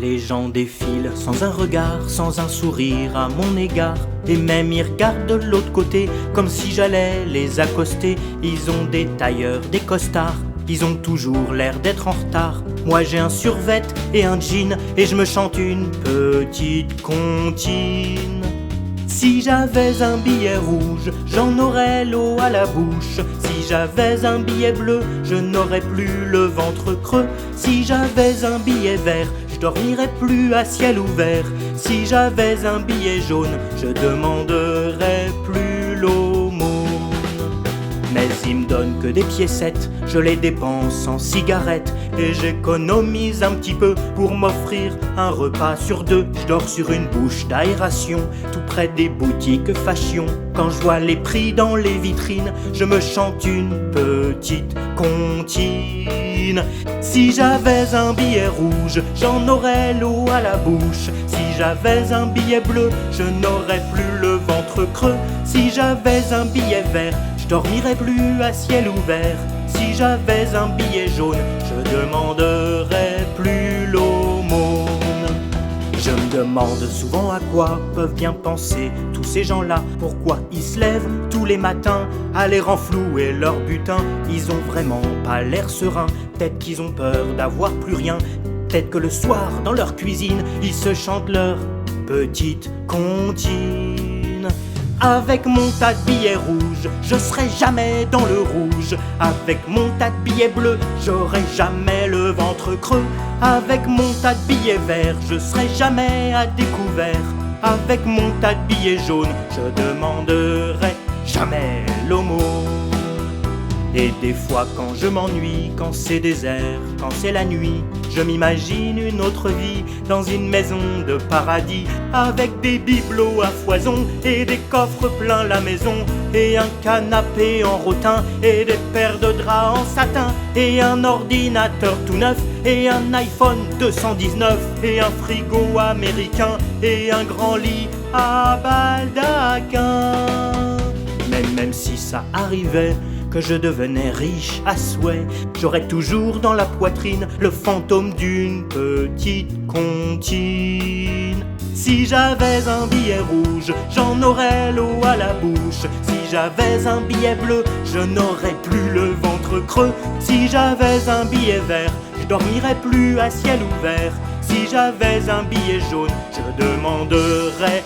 Les gens défilent sans un regard, sans un sourire à mon égard. Et même ils regardent de l'autre côté, comme si j'allais les accoster. Ils ont des tailleurs, des costards, ils ont toujours l'air d'être en retard. Moi j'ai un survêt et un jean, et je me chante une petite comptine. Si j'avais un billet rouge, j'en aurais l'eau à la bouche. Si j'avais un billet bleu, je n'aurais plus le ventre creux. Si j'avais un billet vert, je dormirais plus à ciel ouvert. Si j'avais un billet jaune, je demanderais plus l'aumône. Mais ils me donnent que des piécettes, je les dépense en cigarettes. Et j'économise un petit peu pour m'offrir un repas sur deux. Je dors sur une bouche d'aération, tout près des boutiques fashion. Quand je vois les prix dans les vitrines, je me chante une petite comptine. Si j'avais un billet rouge, j'en aurais l'eau à la bouche. Si j'avais un billet bleu, je n'aurais plus le ventre creux. Si j'avais un billet vert, je dormirais plus à ciel ouvert. Si j'avais un billet jaune, je demanderais plus l'aumône. Je me demande souvent à quoi peuvent bien penser tous ces gens-là. Pourquoi ils se lèvent tous les matins à l'air enflouer leur butin. Ils ont vraiment pas l'air serein, peut-être qu'ils ont peur d'avoir plus rien. Peut-être que le soir dans leur cuisine, ils se chantent leur petite comptine. Avec mon tas de billets rouges, je serai jamais dans le rouge. Avec mon tas de billets bleus, j'aurai jamais le ventre creux. Avec mon tas de billets verts, je serai jamais à découvert. Avec mon tas de billets jaunes, je demanderai jamais l'aumône. Et des fois quand je m'ennuie, quand c'est désert, quand c'est la nuit, je m'imagine une autre vie dans une maison de paradis, avec des bibelots à foison et des coffres pleins la maison, et un canapé en rotin et des paires de draps en satin, et un ordinateur tout neuf et un iPhone 219 et un frigo américain et un grand lit à baldaquin. Mais même si ça arrivait que je devenais riche à souhait, j'aurais toujours dans la poitrine le fantôme d'une petite comptine. Si j'avais un billet rouge, j'en aurais l'eau à la bouche. Si j'avais un billet bleu, je n'aurais plus le ventre creux. Si j'avais un billet vert, je dormirais plus à ciel ouvert. Si j'avais un billet jaune, je demanderais